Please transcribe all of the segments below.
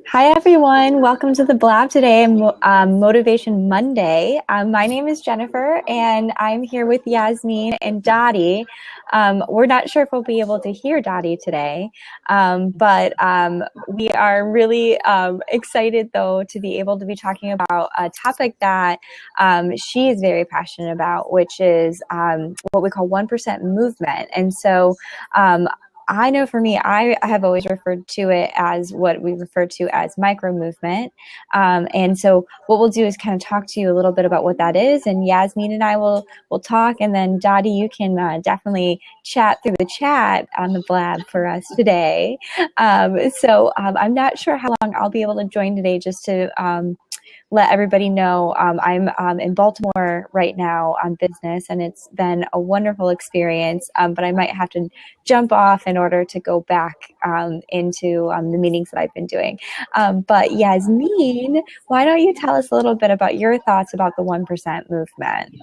Hi, everyone. Welcome to the Blab today, Motivation Monday. My name is Jennifer, and I'm here with Yasmin and Dottie. We're not sure if we'll be able to hear Dottie today, but we are really excited, though, to be able to be talking about a topic that she is very passionate about, which is what we call 1% movement. And so I know for me, I have always referred to it as what we refer to as micro movement. And so what we'll do is kind of talk to you a little bit about what that is. And Yasmin and I will talk. And then Dottie, you can definitely chat through the chat on the Blab for us today. So I'm not sure how long I'll be able to join today, just to let everybody know I'm in Baltimore right now on business, and it's been a wonderful experience, but I might have to jump off in order to go back into the meetings that I've been doing. But Yasmin, why don't you tell us a little bit about your thoughts about the 1% movement?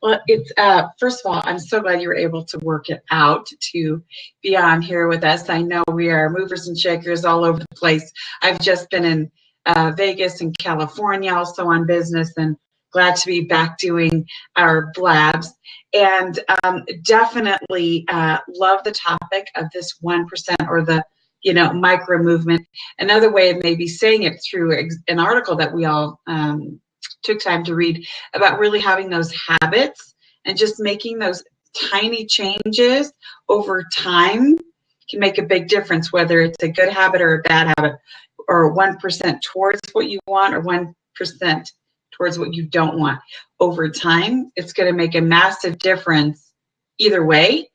Well, it's first of all, I'm so glad you were able to work it out to be on here with us. I know we are movers and shakers all over the place. I've just been in Vegas and California also on business, and glad to be back doing our blabs. And definitely love the topic of this 1% or the micro movement. Another way of maybe saying it through an article that we all took time to read about really having those habits and just making those tiny changes over time can make a big difference, whether it's a good habit or a bad habit, or 1% towards what you want or 1% towards what you don't want. Over time, it's going to make a massive difference either way,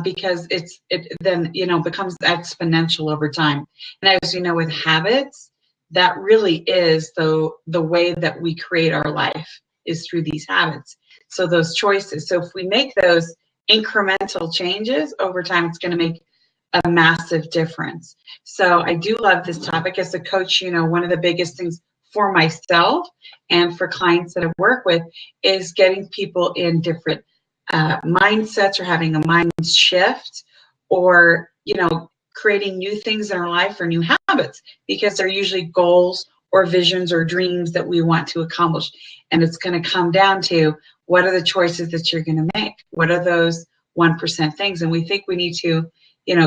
because it then becomes exponential over time. And as you know, with habits, that really is the way that we create our life, is through these habits. So those choices. So if we make those incremental changes over time, it's going to make a massive difference. So I do love this topic. As a coach, one of the biggest things for myself and for clients that I work with is getting people in different mindsets, or having a mind shift, or creating new things in our life or new habits, because they're usually goals or visions or dreams that we want to accomplish. And it's going to come down to, what are the choices that you're going to make? What are those 1% things? And we think we need to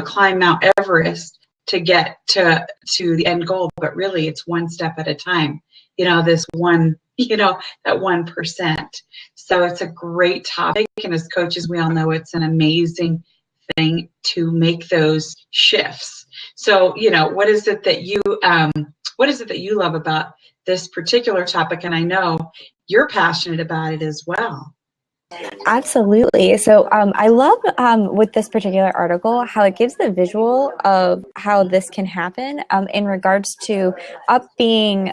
climb Mount Everest to get to the end goal, but really it's one step at a time. This one, that 1%. So it's a great topic, and as coaches, we all know it's an amazing thing to make those shifts. So, what is it that you love about this particular topic? And I know you're passionate about it as well. Absolutely. So I love with this particular article how it gives the visual of how this can happen in regards to up being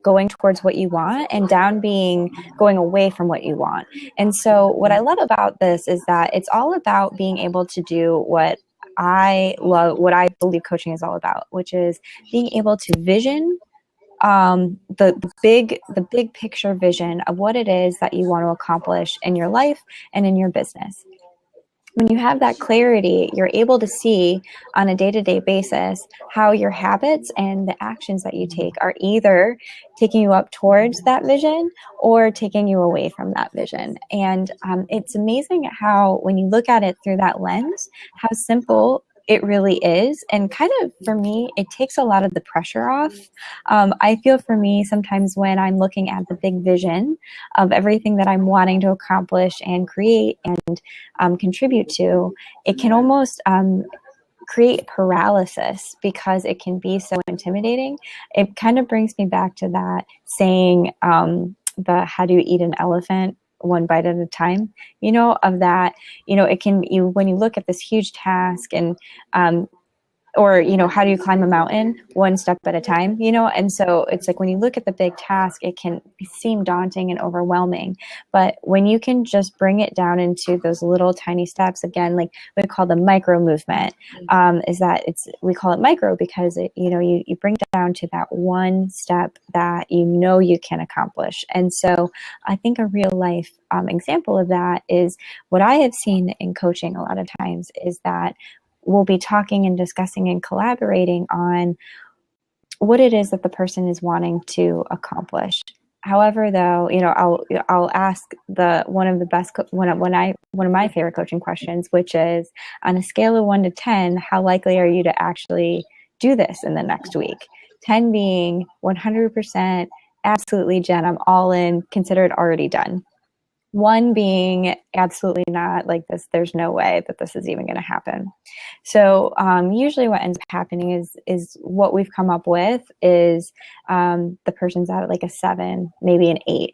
going towards what you want, and down being going away from what you want. And so what I love about this is that it's all about being able to do what I love, what I believe coaching is all about, which is being able to vision the big picture vision of what it is that you want to accomplish in your life and in your business. When you have that clarity, you're able to see on a day-to-day basis how your habits and the actions that you take are either taking you up towards that vision or taking you away from that vision. And it's amazing how, when you look at it through that lens, how simple it really is. And kind of, for me, it takes a lot of the pressure off. I feel for me, sometimes when I'm looking at the big vision of everything that I'm wanting to accomplish and create and contribute to, it can almost create paralysis, because it can be so intimidating. It kind of brings me back to that saying, how do you eat an elephant? One bite at a time, of that, it can, when you look at this huge task, and or how do you climb a mountain? One step at a time, and so it's like, when you look at the big task, it can seem daunting and overwhelming, but when you can just bring it down into those little tiny steps, again, like we call the micro movement, is that we call it micro because you bring it down to that one step that you can accomplish. And so I think a real life example of that is what I have seen in coaching a lot of times, is that we'll be talking and discussing and collaborating on what it is that the person is wanting to accomplish. However, though, I'll ask one of my favorite coaching questions, which is, on a scale of 1 to 10, how likely are you to actually do this in the next week? 10 being 100%, absolutely, Jen, I'm all in, consider it already done. 1 being absolutely not, like this, there's no way that this is even going to happen. So usually what ends up happening is what we've come up with is the person's at like a 7, maybe an 8,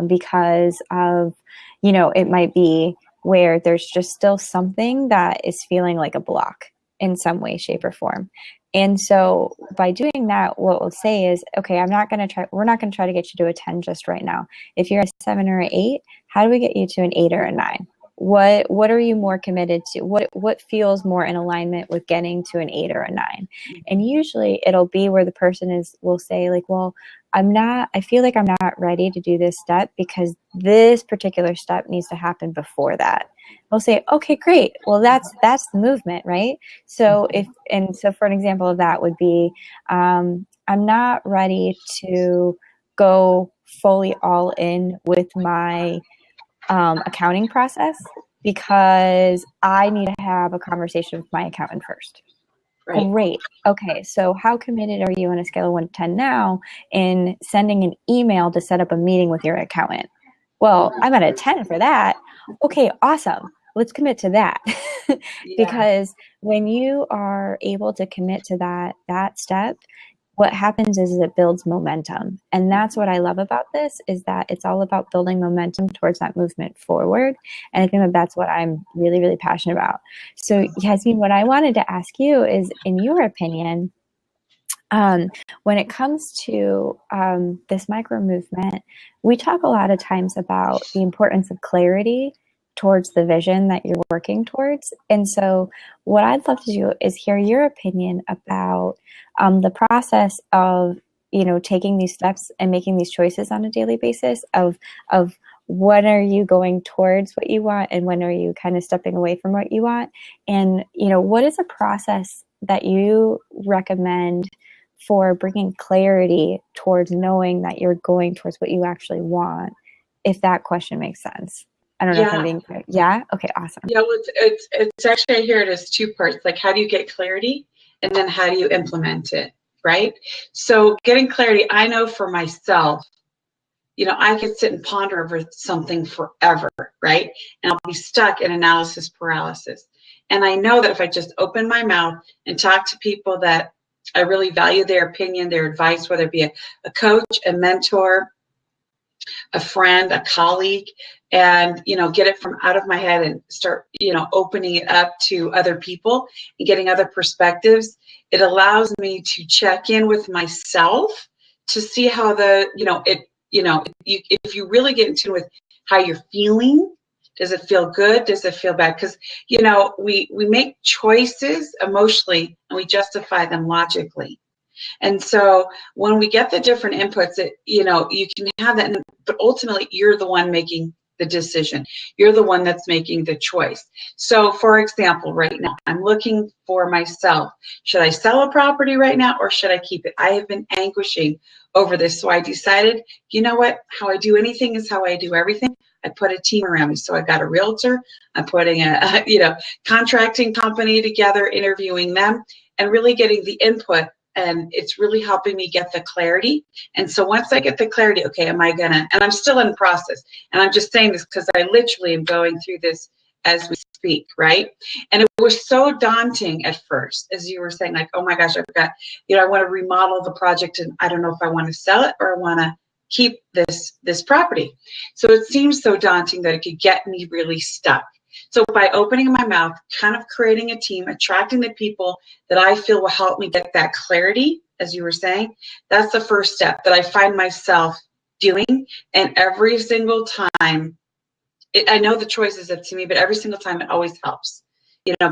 because of, it might be where there's just still something that is feeling like a block in some way, shape, or form. And so by doing that, what we'll say is, okay, we're not going to try to get you to a 10 just right now. If you're a 7 or an 8, how do we get you to an 8 or a 9? What are you more committed to? What feels more in alignment with getting to an 8 or a 9? And usually it'll be where the person will say like, well, I feel like I'm not ready to do this step because this particular step needs to happen before that. We'll say, okay, great. Well, that's the movement, right? So for an example of that would be, I'm not ready to go fully all in with my accounting process because I need to have a conversation with my accountant first. Right. Great. Okay, so how committed are you on a scale of 1 to 10 now in sending an email to set up a meeting with your accountant? Well, I'm at a 10 for that. Okay, awesome. Let's commit to that. Because when you are able to commit to that step, what happens is it builds momentum. And that's what I love about this, is that it's all about building momentum towards that movement forward. And I think that's what I'm really, really passionate about. So Yasmin, what I wanted to ask you is, in your opinion, when it comes to this micro movement, we talk a lot of times about the importance of clarity towards the vision that you're working towards. And so what I'd love to do is hear your opinion about the process of, taking these steps and making these choices on a daily basis of when are you going towards what you want and when are you kind of stepping away from what you want? And, what is a process that you recommend for bringing clarity towards knowing that you're going towards what you actually want, if that question makes sense? I don't know if I'm being clear. Yeah? Okay, awesome. Yeah, well, it's actually, I hear it as 2 parts. Like, how do you get clarity? And then how do you implement it, right? So getting clarity, I know for myself, I could sit and ponder over something forever, right? And I'll be stuck in analysis paralysis. And I know that if I just open my mouth and talk to people that I really value their opinion, their advice, whether it be a coach, a mentor, a friend, a colleague, and get it from out of my head and start opening it up to other people and getting other perspectives, it allows me to check in with myself to see how if you really get in tune with how you're feeling. Does it feel good? Does it feel bad? Because we make choices emotionally and we justify them logically. And so when we get the different inputs, you can have that, but ultimately you're the one making the decision. You're the one that's making the choice. So for example, right now, I'm looking for myself. Should I sell a property right now or should I keep it? I have been anguishing over this. So I decided, you know what? How I do anything is how I do everything. I put a team around me. So I got a realtor. I'm putting a contracting company together, interviewing them, and really getting the input. And it's really helping me get the clarity. And so once I get the clarity, okay, and I'm still in process. And I'm just saying this because I literally am going through this as we speak, right? And it was so daunting at first, as you were saying, like, oh my gosh, I forgot, I want to remodel the project and I don't know if I want to sell it or I want to keep this property. So it seems so daunting that it could get me really stuck. So by opening my mouth, kind of creating a team, attracting the people that I feel will help me get that clarity, as you were saying, that's the first step that I find myself doing. And every single time, I know the choice is up to me, but every single time it always helps.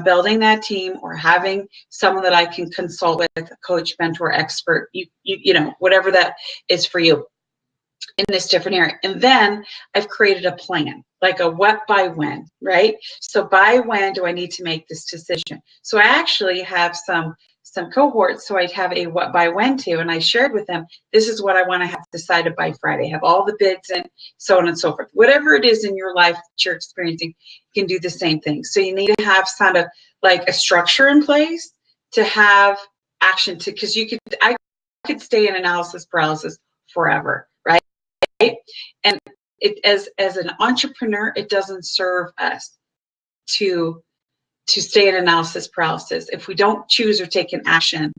Building that team or having someone that I can consult with, a coach, mentor, expert, whatever that is for you. in this different area. And then I've created a plan, like a what by when, right? So by when do I need to make this decision? So I actually have some cohorts, so I'd have a what by when to, and I shared with them, this is what I want to have decided by Friday, have all the bids and so on and so forth. Whatever it is in your life that you're experiencing, you can do the same thing. So you need to have kind of like a structure in place to have action to, because I could stay in analysis paralysis forever, right? And as an entrepreneur, it doesn't serve us to stay in analysis paralysis. If we don't choose or take an action,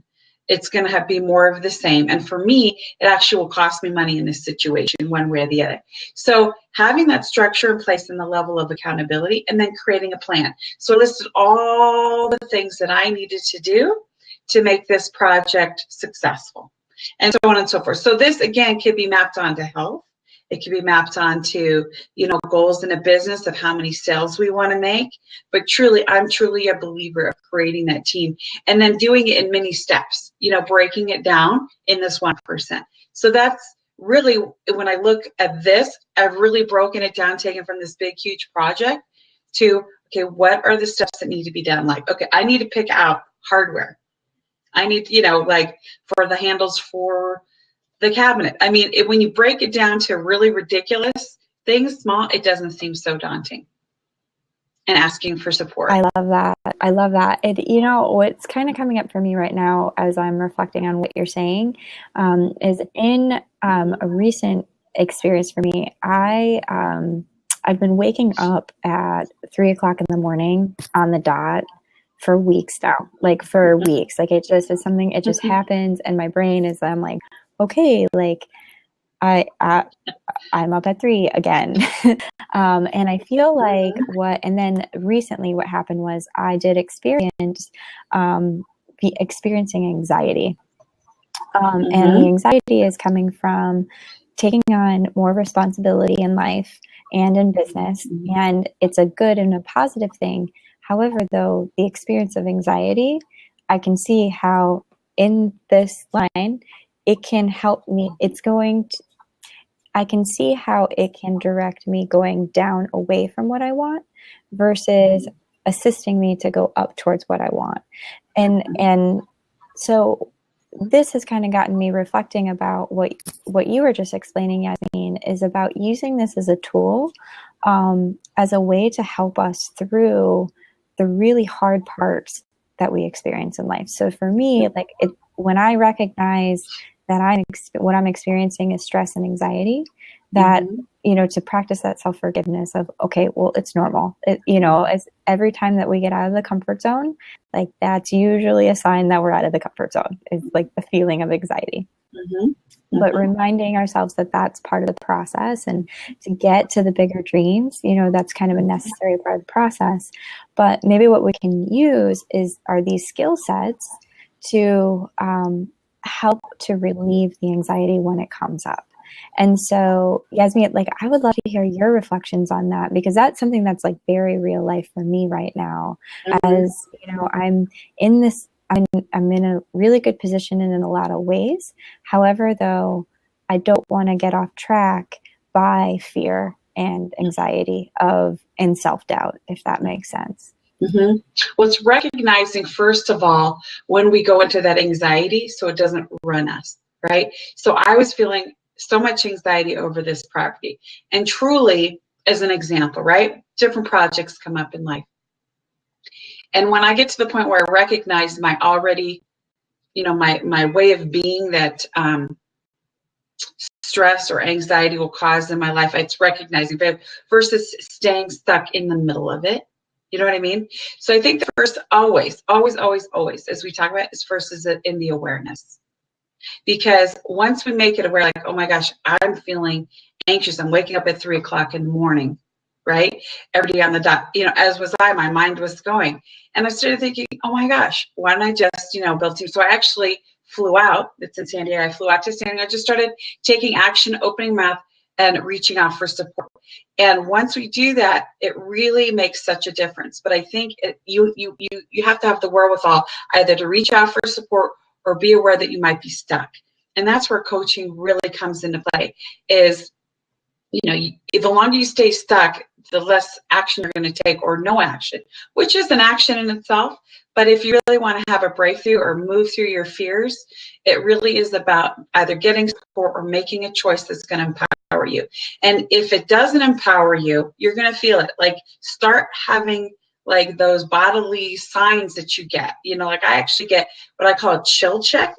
it's going to be more of the same. And for me, it actually will cost me money in this situation, one way or the other. So having that structure in place and the level of accountability, and then creating a plan. So I listed all the things that I needed to do to make this project successful, and so on and so forth. So this, again, could be mapped onto health. It can be mapped onto, goals in a business of how many sales we want to make. But truly, I'm truly a believer of creating that team and then doing it in many steps, breaking it down in this 1%. So that's really, when I look at this, I've really broken it down, taken from this big, huge project to, okay, what are the steps that need to be done? Like, okay, I need to pick out hardware. I need, like for the handles for the cabinet. I mean, when you break it down to really ridiculous things, small, it doesn't seem so daunting. And asking for support. I love that. I love that. What's kind of coming up for me right now as I'm reflecting on what you're saying is in a recent experience for me, I've been waking up at 3 o'clock in the morning on the dot for weeks now, like for weeks. Like it just is something, it just happens. And my brain is, I'm like, okay, like I'm up at 3 again. And I feel like and then recently what happened was I did experience experiencing anxiety. And the anxiety is coming from taking on more responsibility in life and in business. And it's a good and a positive thing. However, though, the experience of anxiety, I can see how in this line, it can help me. I can see how it can direct me going down away from what I want versus assisting me to go up towards what I want. And so this has kind of gotten me reflecting about what you were just explaining, Yasmin, is about using this as a tool, as a way to help us through the really hard parts that we experience in life. So for me, like when I recognize that what I'm experiencing is stress and anxiety, that, to practice that self-forgiveness of, okay, well, it's normal. As every time that we get out of the comfort zone, like that's usually a sign that we're out of the comfort zone, is like the feeling of anxiety. But reminding ourselves that that's part of the process, and to get to the bigger dreams, that's kind of a necessary part of the process. But maybe what we can use are these skill sets to help to relieve the anxiety when it comes up. And so, Yasmin, like I would love to hear your reflections on that, because that's something that's like very real life for me right now. As I'm in a really good position in a lot of ways. However, though, I don't want to get off track by fear and anxiety and self-doubt, if that makes sense. Well, it's recognizing, first of all, when we go into that anxiety so it doesn't run us, right? So I was feeling so much anxiety over this property. And truly, as an example, right? Different projects come up in life. And when I get to the point where I recognize my already, my way of being that stress or anxiety will cause in my life, it's recognizing versus staying stuck in the middle of it. You know what I mean? So I think the first, always, as we talk about, is first is in the awareness. Because once we make it aware, like, oh my gosh, I'm feeling anxious. I'm waking up at 3 o'clock in the morning, right? Every day on the dot, as was I, my mind was going. And I started thinking, oh my gosh, why don't I just, build team? So I actually flew out. It's in San Diego. I flew out to San Diego. I just started taking action, opening mouth, and reaching out for support. And once we do that, it really makes such a difference. But I think you have to have the wherewithal either to reach out for support or be aware that you might be stuck. And that's where coaching really comes into play is, the longer you stay stuck, the less action you're going to take, or no action, which is an action in itself. But if you really want to have a breakthrough or move through your fears, it really is about either getting support or making a choice that's going to empower you. And if it doesn't empower you, you're going to feel it. Like, start having like those bodily signs that you get, like I actually get what I call a chill check,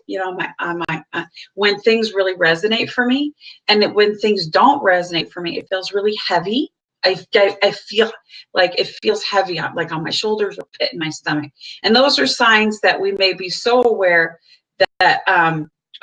when things really resonate for me. And when things don't resonate for me, it feels really heavy. I feel like it feels heavy on my shoulders or pit in my stomach. And those are signs that we may be so aware that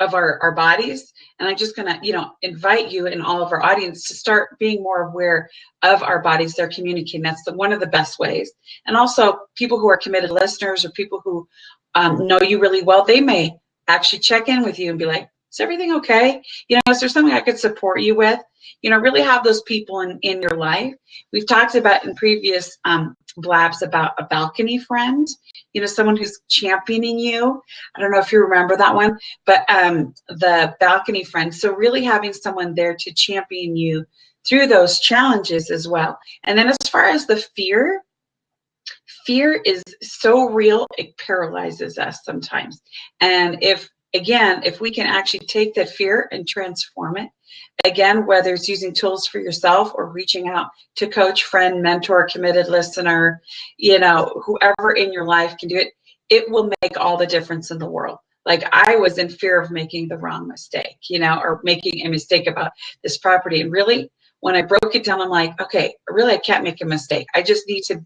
of our bodies. And I'm just going to, invite you and all of our audience to start being more aware of our bodies. They're communicating. That's one of the best ways. And also, people who are committed listeners or people who know you really well, they may actually check in with you and be like, is everything okay? Is there something I could support you with? Really have those people in your life. We've talked about in previous blabs about a balcony friend, someone who's championing you. I don't know if you remember that one, but the balcony friend. So really having someone there to champion you through those challenges as well. And then as far as the fear is so real, it paralyzes us sometimes. And if we can actually take that fear and transform it, again, whether it's using tools for yourself or reaching out to coach, friend, mentor, committed listener, whoever in your life can do it, it will make all the difference in the world. Like, I was in fear of making the wrong mistake, or making a mistake about this property. And really, when I broke it down, I'm like, okay, really, I can't make a mistake. I just need to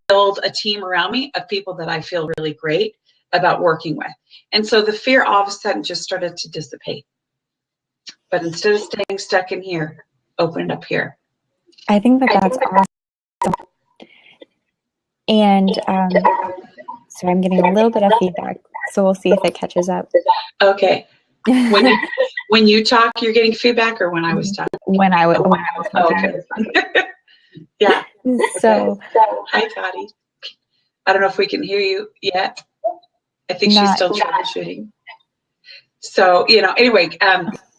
build a team around me of people that I feel really great about working with. And so the fear all of a sudden just started to dissipate. But instead of staying stuck in here, open it up here. I think that's awesome. And so I'm getting a little bit of feedback, so we'll see if it catches up. Okay. When you talk, you're getting feedback, or when I was talking? When I was talking. Okay. Yeah. So, hi, Toddy. I don't know if we can hear you yet. I think she's still troubleshooting. So, anyway,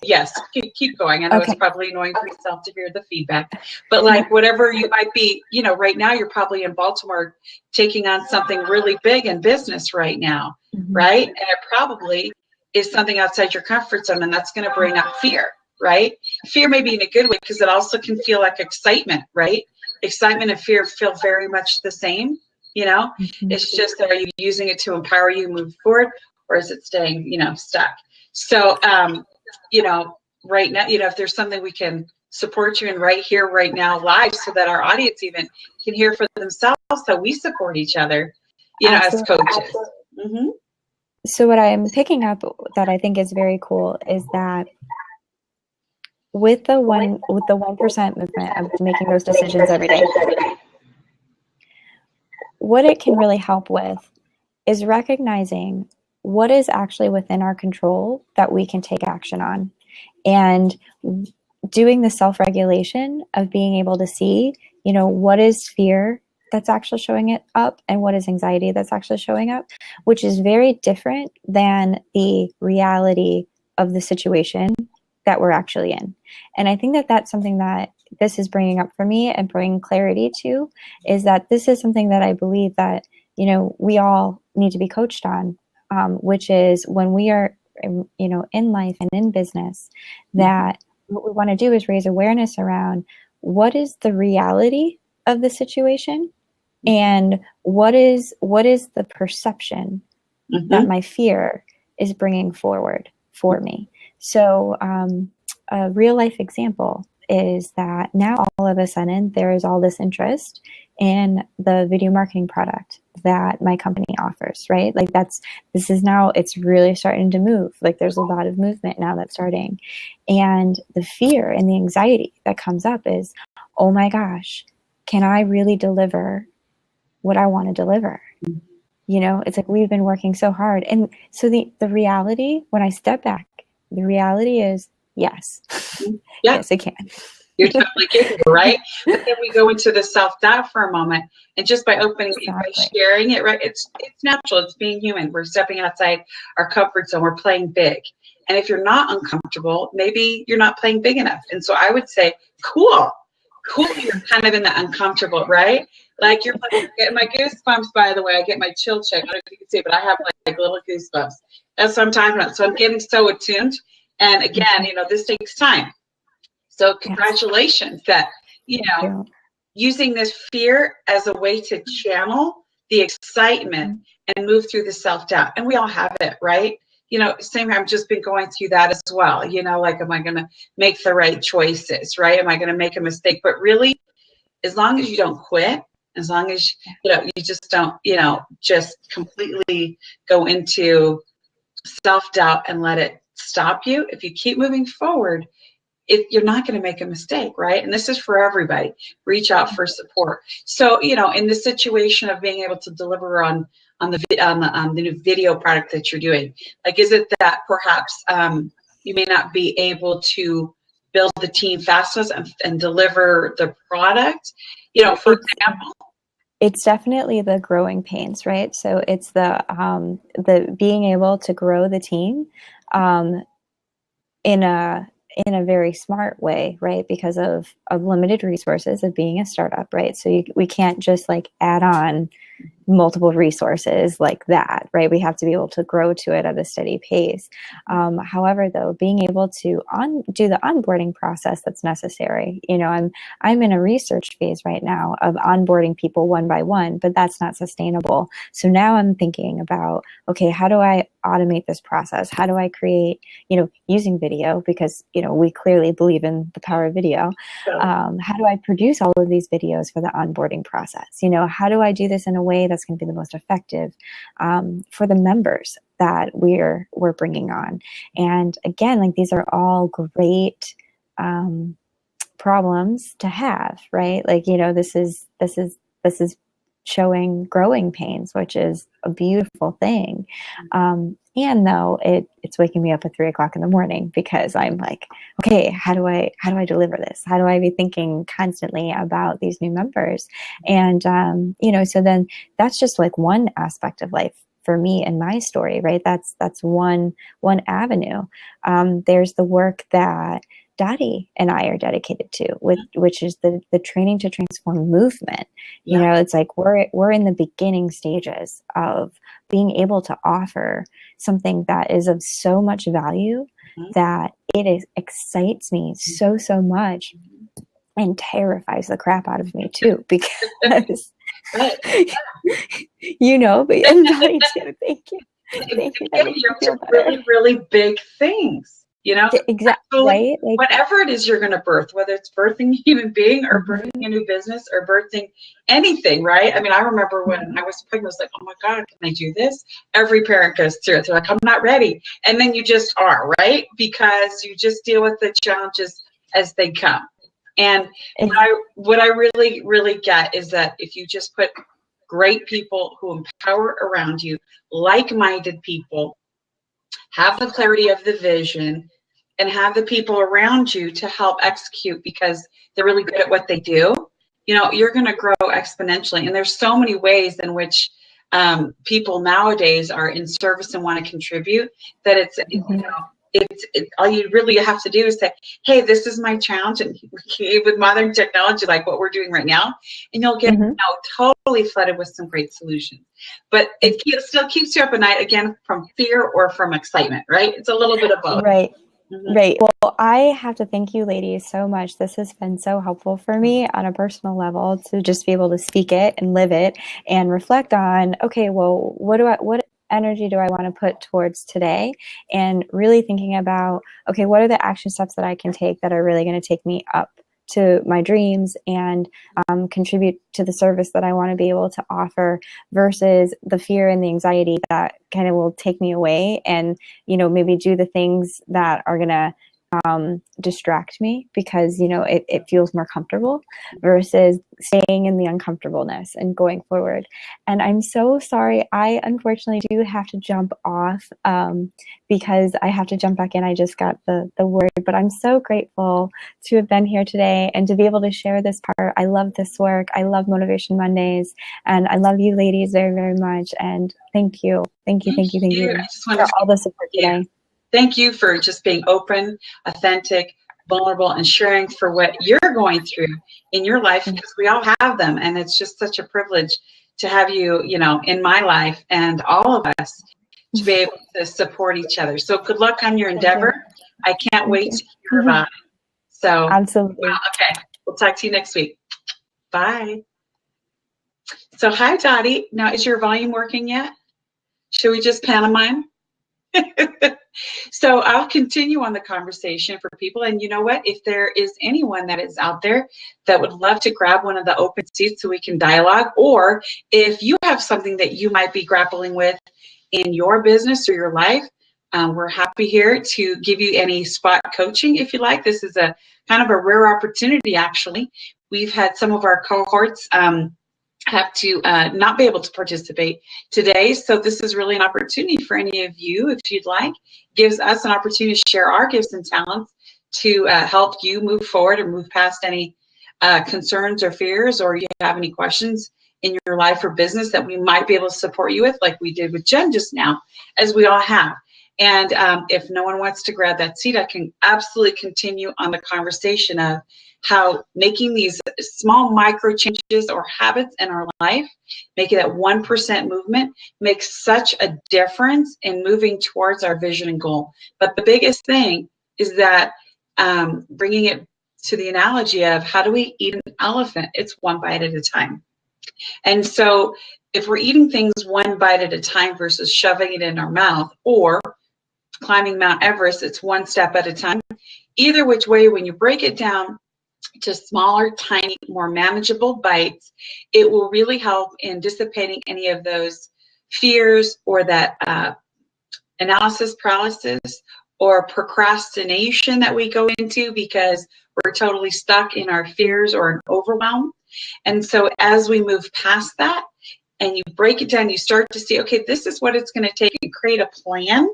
yes, keep going. I know it's probably annoying for yourself to hear the feedback, but like whatever you might be, right now you're probably in Baltimore taking on something really big in business right now, right? And it probably is something outside your comfort zone, and that's going to bring up fear, right? Fear may be in a good way, because it also can feel like excitement, right? Excitement and fear feel very much the same, It's just, are you using it to empower you, move forward, or is it staying, stuck? So, right now, if there's something we can support you in right here, right now, live, so that our audience even can hear for themselves, so we support each other, as coaches. Mm-hmm. So what I'm picking up that I think is very cool is that with the 1% movement of making those decisions every day, what it can really help with is recognizing what is actually within our control that we can take action on, and doing the self-regulation of being able to see, what is fear that's actually showing it up and what is anxiety that's actually showing up, which is very different than the reality of the situation that we're actually in. And I think that that's something that this is bringing up for me and bringing clarity to, is that this is something that I believe that, we all need to be coached on, which is when we are, in life and in business, that what we want to do is raise awareness around what is the reality of the situation and what is the perception that my fear is bringing forward for me. So a real life example is that now all of a sudden there is all this interest in the video marketing product that my company offers, right? Like this is now, it's really starting to move. Like there's a lot of movement now that's starting. And the fear and the anxiety that comes up is, oh my gosh, can I really deliver what I want to deliver? It's like we've been working so hard. And so the reality, when I step back, the reality is yes. Yeah. Yes, it can. You're totally capable, right? But then we go into the self-doubt for a moment, and just by opening, by sharing it, right? It's natural. It's being human. We're stepping outside our comfort zone. We're playing big, And if you're not uncomfortable, maybe you're not playing big enough. And so I would say, cool, you're kind of in the uncomfortable, right? Like you're getting my goosebumps, by the way. I get my chill check. I don't know if you can see, but I have like little goosebumps. That's what I'm talking about. So I'm getting so attuned. And again, this takes time. So congratulations that, using this fear as a way to channel the excitement and move through the self-doubt. And we all have it, right? Same here, I've just been going through that as well. Like, am I going to make the right choices, right? Am I going to make a mistake? But really, as long as you don't quit, as long as, you just don't, just completely go into self-doubt and let it stop you. If you keep moving forward, you're not going to make a mistake, right? And this is for everybody. Reach out for support. So, in the situation of being able to deliver on the new video product that you're doing, like, is it that perhaps you may not be able to build the team fast enough and deliver the product? For example. It's definitely the growing pains, right? So it's the being able to grow the team in a very smart way, right? Because of limited resources of being a startup, right? So we can't just like add on multiple resources like that, right? We have to be able to grow to it at a steady pace. However, though, being able to do the onboarding process that's necessary. I'm in a research phase right now of onboarding people one by one, but that's not sustainable. So now I'm thinking about, okay, how do I automate this process? How do I create, using video, because, we clearly believe in the power of video. How do I produce all of these videos for the onboarding process? How do I do this in a way that's going to be the most effective for the members that we're bringing on? And again, like, these are all great problems to have, right? Like, this is showing growing pains, which is a beautiful thing. And though it's waking me up at 3:00 in the morning, because I'm like, okay, how do I deliver this? How do I be thinking constantly about these new members? And, so then that's just like one aspect of life for me and my story, right? That's one avenue. There's the work that Dottie and I are dedicated to, which is the training to transform movement. It's like we're in the beginning stages of being able to offer something that is of so much value that it excites me so much and terrifies the crap out of me too, because but and Dottie too. Thank you. That makes me feel better. Really, really big things. Exactly, so right? Like, whatever it is you're going to birth, whether it's birthing a human being or birthing a new business or birthing anything, right? I mean, I remember when I was pregnant, I was like, oh my God, can I do this? Every parent goes through it. They're like, I'm not ready. And then you just are, right? Because you just deal with the challenges as they come. And what I really, really get is that if you just put great people who empower around you, like-minded people, have the clarity of the vision, and have the people around you to help execute because they're really good at what they do, you're going to grow exponentially. And there's so many ways in which people nowadays are in service and want to contribute that it's all you really have to do is say, hey, this is my challenge, and with modern technology like what we're doing right now, and you'll get totally flooded with some great solutions. But it still keeps you up at night, again, from fear or from excitement, right? It's a little bit of both. Right. Right. Well, I have to thank you ladies so much. This has been so helpful for me on a personal level to just be able to speak it and live it and reflect on, okay, well, what energy do I want to put towards today? And really thinking about, okay, what are the action steps that I can take that are really going to take me up to my dreams and contribute to the service that I want to be able to offer, versus the fear and the anxiety that kind of will take me away and, maybe do the things that are going to distract me because, it feels more comfortable, versus staying in the uncomfortableness and going forward. And I'm so sorry. I unfortunately do have to jump off because I have to jump back in. I just got the word, but I'm so grateful to have been here today and to be able to share this part. I love this work. I love Motivation Mondays, and I love you ladies very, very much. And thank you. Thank you. I just want For to all the support today. thank you for just being open, authentic, vulnerable, and sharing for what you're going through in your life, because we all have them, and it's just such a privilege to have you, in my life and all of us to be able to support each other. So good luck on your endeavor. I can't wait to hear about it. So, Absolutely. well, okay, we'll talk to you next week. Bye. So hi, Dottie. Now, is your volume working yet? Should we just pantomime? So I'll continue on the conversation for people. And you know what? If there is anyone that is out there that would love to grab one of the open seats so we can dialogue, or if you have something that you might be grappling with in your business or your life, we're happy here to give you any spot coaching if you like. This is a kind of a rare opportunity, actually. We've had some of our cohorts have to not be able to participate today. So this is really an opportunity for any of you, if you'd like. Gives us an opportunity to share our gifts and talents to help you move forward and move past any concerns or fears, or you have any questions in your life or business that we might be able to support you with, like we did with Jen just now, as we all have. And if no one wants to grab that seat, I can absolutely continue on the conversation of how making these small micro changes or habits in our life, making that 1% movement, makes such a difference in moving towards our vision and goal. But the biggest thing is that bringing it to the analogy of how do we eat an elephant? It's one bite at a time. And so if we're eating things one bite at a time versus shoving it in our mouth, or climbing Mount Everest, it's one step at a time. Either which way, when you break it down to smaller, tiny, more manageable bites, it will really help in dissipating any of those fears or that analysis paralysis or procrastination that we go into because we're totally stuck in our fears or an overwhelm. And so as we move past that and you break it down, you start to see, okay, this is what it's going to take, and create a plan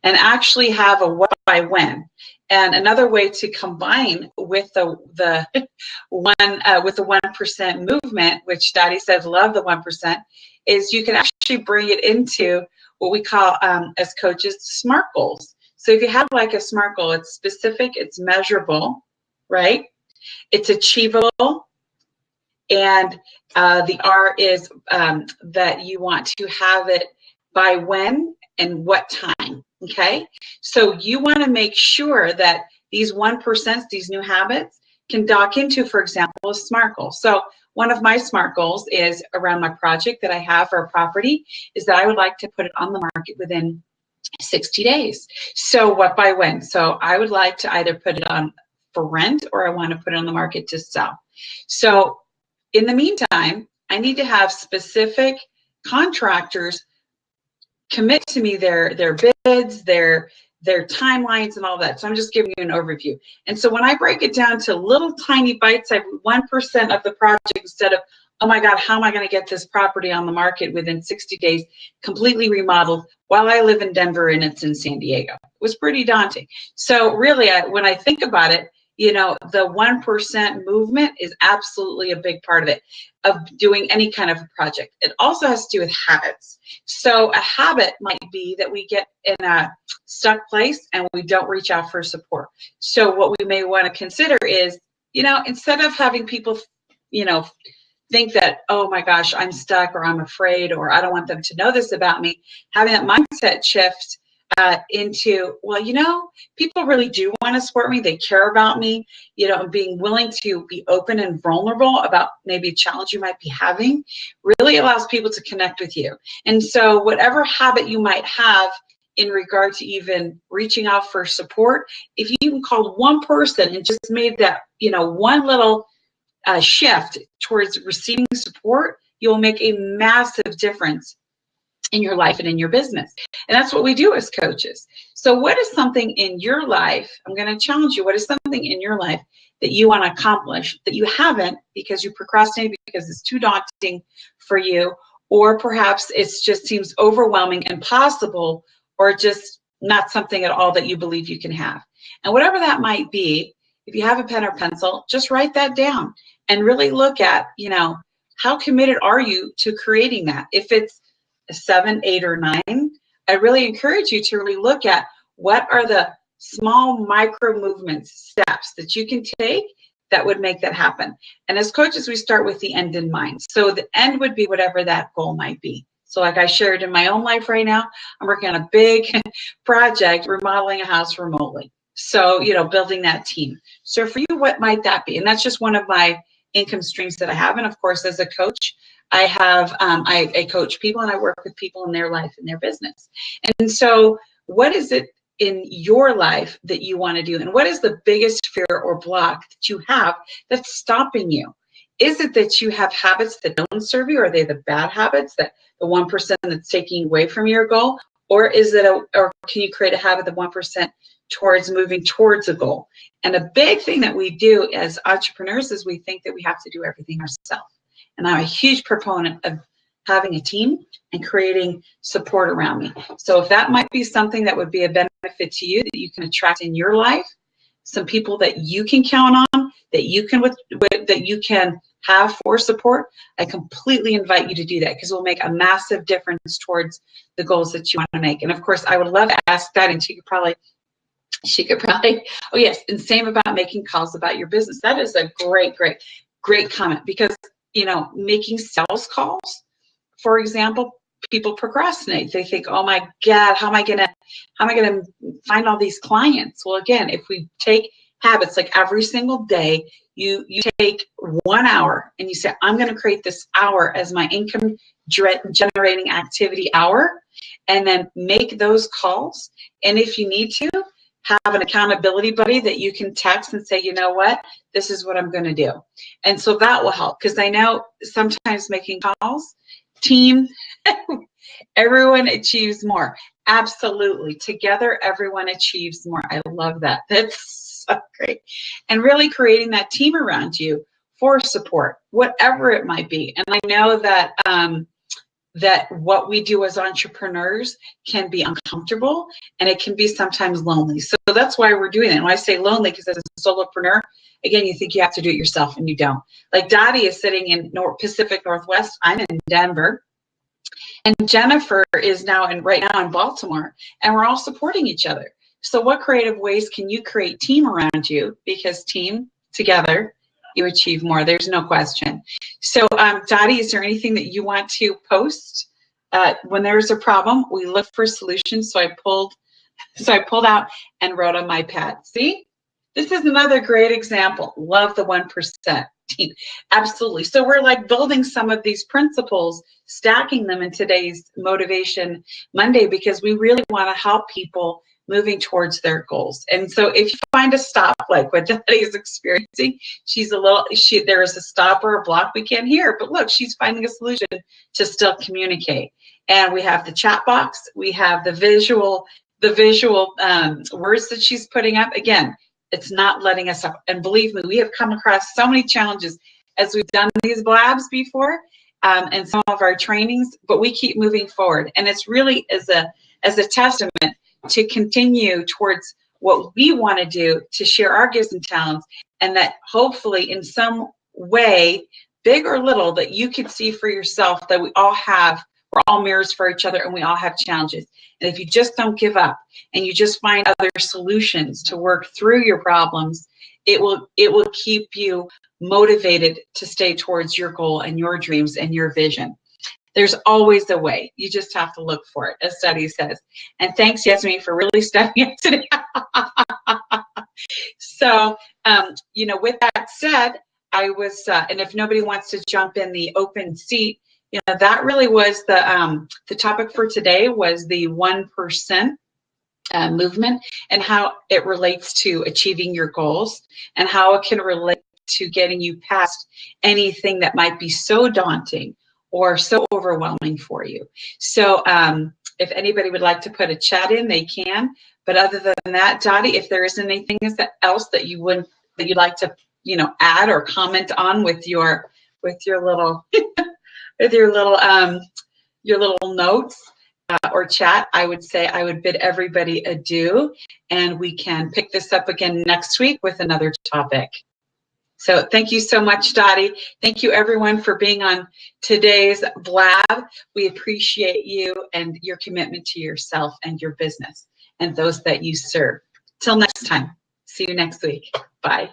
and actually have a what by when. And another way to combine with the 1% movement, which Dottie says love the 1%, is you can actually bring it into what we call as coaches SMART goals. So if you have like a SMART goal, it's specific, it's measurable, right? It's achievable, and the R is that you want to have it by when and what time. Okay, so you want to make sure that these 1%, these new habits, can dock into, for example, a SMART goal. So one of my SMART goals is around my project that I have for a property, is that I would like to put it on the market within 60 days. So what by when? So I would like to either put it on for rent, or I want to put it on the market to sell. So in the meantime, I need to have specific contractors commit to me their bids, their timelines, and all that. So I'm just giving you an overview. And so when I break it down to little tiny bites, I have 1% of the project instead of, oh my God, how am I going to get this property on the market within 60 days, completely remodeled, while I live in Denver and it's in San Diego. It was pretty daunting. So really, when I think about it, the 1% movement is absolutely a big part of it, of doing any kind of a project. It also has to do with habits. So a habit might be that we get in a stuck place and we don't reach out for support. So what we may want to consider is, instead of having people, think that, oh my gosh, I'm stuck, or I'm afraid, or I don't want them to know this about me, having that mindset shift into, well, people really do want to support me. They care about me, and being willing to be open and vulnerable about maybe a challenge you might be having really allows people to connect with you. And so whatever habit you might have in regard to even reaching out for support, if you even called one person and just made that, one little shift towards receiving support, you'll make a massive difference in your life and in your business. And that's what we do as coaches. So what is something in your life, I'm going to challenge you, what is something in your life that you want to accomplish that you haven't because you procrastinated, because it's too daunting for you, or perhaps it just seems overwhelming, impossible, or just not something at all that you believe you can have. And whatever that might be, if you have a pen or pencil, just write that down and really look at, how committed are you to creating that? If it's a 7, 8, or 9, I really encourage you to really look at what are the small micro movements, steps that you can take that would make that happen. And as coaches, we start with the end in mind. So the end would be whatever that goal might be. So like I shared in my own life right now, I'm working on a big project, remodeling a house remotely. So, building that team. So for you, what might that be? And that's just one of my income streams that I have. And of course, as a coach, I have, I coach people and I work with people in their life and their business. And so what is it in your life that you want to do? And what is the biggest fear or block that you have that's stopping you? Is it that you have habits that don't serve you? Are they the bad habits, that the 1% that's taking away from your goal? Or is it or can you create a habit of 1% towards moving towards a goal? And a big thing that we do as entrepreneurs is we think that we have to do everything ourselves. And I'm a huge proponent of having a team and creating support around me. So if that might be something that would be a benefit to you, that you can attract in your life, some people that you can count on, that you can have for support, I completely invite you to do that, because it will make a massive difference towards the goals that you want to make. And of course, I would love to ask that, and she could probably, oh yes, and same about making calls about your business. That is a great comment, because making sales calls, for example, people procrastinate. They think, oh my God, how am I gonna find all these clients? Well, again, if we take habits, like every single day, you take 1 hour and you say, I'm gonna create this hour as my income generating activity hour, and then make those calls. And if you need to, have an accountability buddy that you can text and say, you know what, this is what I'm going to do. And so that will help, because I know sometimes making calls, team, everyone achieves more. Absolutely. Together, everyone achieves more. I love that. That's so great. And really creating that team around you for support, whatever it might be. And I know that that what we do as entrepreneurs can be uncomfortable, and it can be sometimes lonely. So that's why we're doing it. And when I say lonely, because as a solopreneur, again, you think you have to do it yourself, and you don't. Like Dottie is sitting in Pacific Northwest. I'm in Denver. And Jennifer is right now in Baltimore, and we're all supporting each other. So what creative ways can you create team around you? Because team together, you achieve more. There's no question. So Dottie, is there anything that you want to post? When there's a problem, we look for solutions. So I pulled out and wrote on my pad. See, this is another great example. Love the 1% team. Absolutely. So we're like building some of these principles, stacking them in today's Motivation Monday, because we really want to help people moving towards their goals. And so if you find a stop, like what Dottie is experiencing, there is a stop or a block we can't hear, but look, she's finding a solution to still communicate. And we have the chat box, we have the visual words that she's putting up. Again, it's not letting us up. And believe me, we have come across so many challenges as we've done these blabs before, and some of our trainings, but we keep moving forward. And it's really as a testament to continue towards what we want to do, to share our gifts and talents, and that hopefully in some way, big or little, that you can see for yourself that we're all mirrors for each other, and we all have challenges. And if you just don't give up and you just find other solutions to work through your problems, it will keep you motivated to stay towards your goal and your dreams and your vision. There's always a way. You just have to look for it, as Dottie says. And thanks, Yasmin, for really stepping up today. So, with that said, I was, and if nobody wants to jump in the open seat, that really was the topic for today, was the 1% movement, and how it relates to achieving your goals, and how it can relate to getting you past anything that might be so daunting or so overwhelming for you. So if anybody would like to put a chat in, they can. But other than that, Dottie, if there is anything else that you'd like to add or comment on with your little your little notes or chat, I would say I would bid everybody adieu, and we can pick this up again next week with another topic. So thank you so much, Dottie. Thank you, everyone, for being on today's blab. We appreciate you and your commitment to yourself and your business. and those that you serve. Till next time. See you next week. Bye.